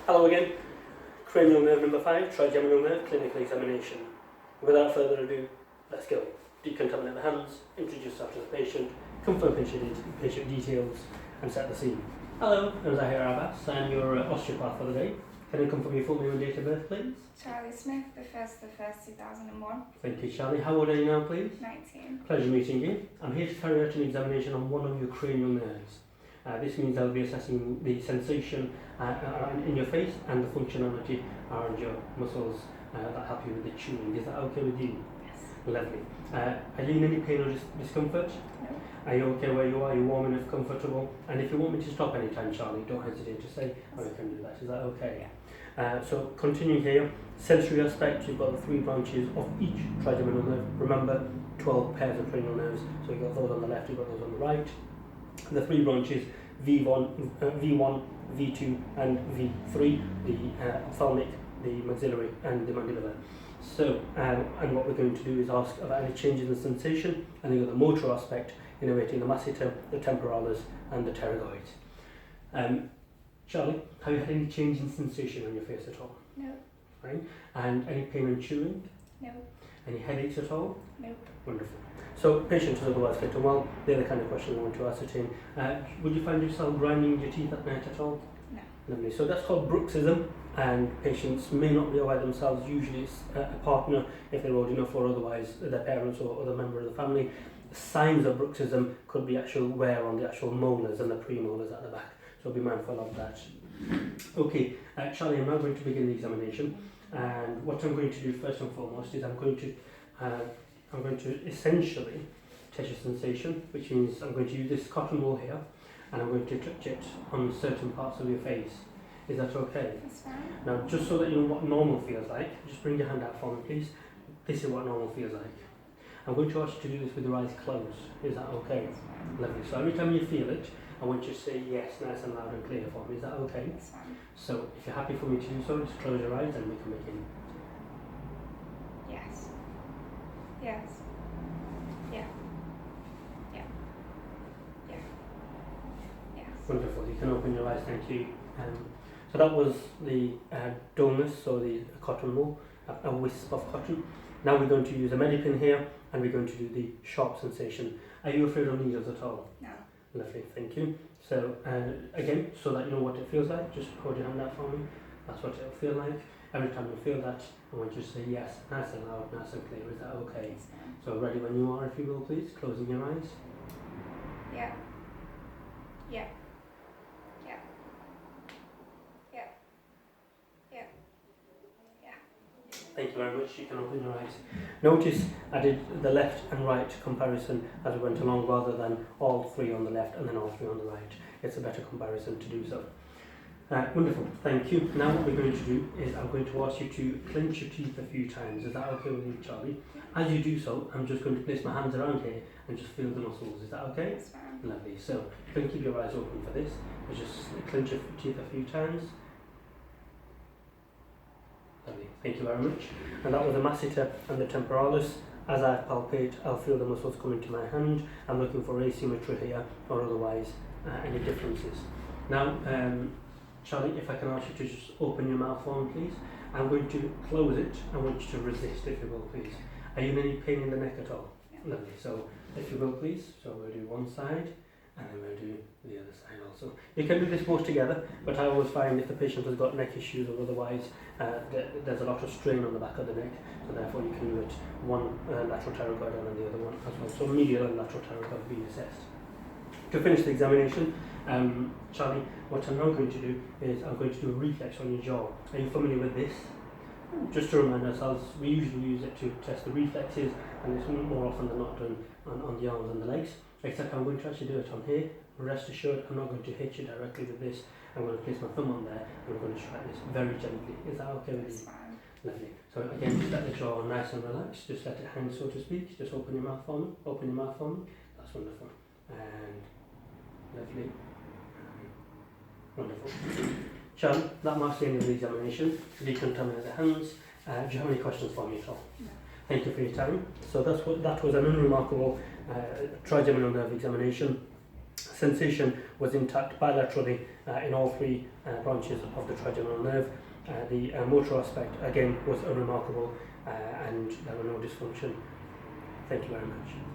Hello again. Cranial nerve number 5, trigeminal nerve, clinical examination. Without further ado, let's go. Decontaminate the hands, introduce yourself to the patient, confirm patient details, and set the scene. Hello, I'm Zahir Abbas. I'm your osteopath for the day. Can I confirm your full name and date of birth, please? Charlie Smith, the 1st, 2001. Thank you, Charlie. How old are you now, please? 19. Pleasure Pleasure meeting you. I'm here to carry out an examination on one of your cranial nerves. This means I'll be assessing the sensation in your face and the functionality around your muscles that help you with the chewing. Is that okay with you? Yes. Lovely. Are you in any pain or discomfort? No. Are you okay where you are? Are you warm enough, comfortable? And if you want me to stop anytime, Charlie, don't hesitate to say, oh, you can do that. Is that okay? Yeah. So continuing here, sensory aspect, you've got the 3 branches of each trigeminal nerve. Remember, 12 pairs of cranial nerves. So you've got those on the left, you've got those on the right. The 3 branches, V1, V2 and V3, the ophthalmic, the maxillary and the mandibular. So, and what we're going to do is ask about any changes in sensation, and then you've got the motor aspect, innervating the masseter, the temporalis and the pterygoids. Charlie, have you had any change in sensation on your face at all? No. Fine. And any pain and chewing? No. Any headaches at all? Nope. Wonderful. So, patient is otherwise fit and well. They're the kind of question I want to ascertain. Would you find yourself grinding your teeth at night at all? No. Lovely. So that's called bruxism, and patients may not be aware themselves. Usually it's a partner, if they're old enough, or otherwise their parents or other member of the family. Signs of bruxism could be actual wear on the actual molars and the premolars at the back. So be mindful of that. Okay, Charlie, I'm now going to begin the examination, and what I'm going to do first and foremost is I'm going to essentially test your sensation, which means I'm going to use this cotton wool here, and I'm going to touch it on certain parts of your face. Is that okay? That's fine. Now, just so that you know what normal feels like, just bring your hand out for me, please. This is what normal feels like. I'm going to ask you to do this with your eyes closed. Is that okay? That's fine. Lovely. So every time you feel it, I want you to say yes, nice and loud and clear for me. Is that okay? That's fine. So if you're happy for me to do so, just close your eyes and we can begin. Yes. Yes. Yeah. Yeah. Yeah. Yes. Wonderful. You can open your eyes. Thank you. So that was the dullness, or the cotton wool, a wisp of cotton. Now we're going to use a medipin here, and we're going to do the sharp sensation. Are you afraid of needles at all? No. Lovely, thank you. So again, so that you know what it feels like, just hold your hand out for me. That's what it'll feel like. Every time you feel that, I want you to say yes, nice and loud, nice and clear. Is that okay? That's fine. So ready when you are, if you will, please, closing your eyes. Yeah. Yeah. Yeah. Yeah. Yeah. Yeah. Thank you very much. You can open your eyes. Notice I did the left and right comparison as we went along, rather than all 3 on the left and then all 3 on the right. It's a better comparison to do so. Wonderful, thank you. Now what we're going to do is I'm going to ask you to clench your teeth a few times. Is that okay with you, Charlie? As you do so, I'm just going to place my hands around here and just feel the muscles. Is that okay? That's fine. Lovely. So you can keep your eyes open for this. Just clench your teeth a few times. Lovely. Thank you very much. And that was the masseter and the temporalis. As I palpate, I'll feel the muscles coming to my hand. I'm looking for asymmetry here, or otherwise any differences. Now, Charlie, if I can ask you to just open your mouth for me, please. I'm going to close it. I want you to resist, if you will, please. Are you in any pain in the neck at all? Yeah. Lovely. So, if you will, please. So we'll do one side, and then we'll do the other side also. You can do this both together, but I always find if the patient has got neck issues or otherwise, there's a lot of strain on the back of the neck, so therefore you can do it one lateral pterygoid and then the other one as well. So medial and lateral pterygoid being assessed. To finish the examination, Charlie, what I'm now going to do is I'm going to do a reflex on your jaw. Are you familiar with this? Just to remind ourselves, we usually use it to test the reflexes, and it's more often than not done on the arms and the legs. Except I'm going to actually do it on here. Rest assured, I'm not going to hit you directly with this. I'm going to place my thumb on there, and I'm going to strike this very gently. Is that okay with you? That's fine. Lovely. So again, just let the jaw nice and relaxed. Just let it hang, so to speak. Just open your mouth for me. Open your mouth for me. That's wonderful. And lovely. Wonderful. Sean, that marks the end of the examination. Decontaminate the hands. Do you have any questions for me at all? No. Thank you for your time. So that was an unremarkable trigeminal nerve examination. sensation was intact bilaterally in all three branches of the trigeminal nerve. The motor aspect again was unremarkable and there were no dysfunction. Thank you very much.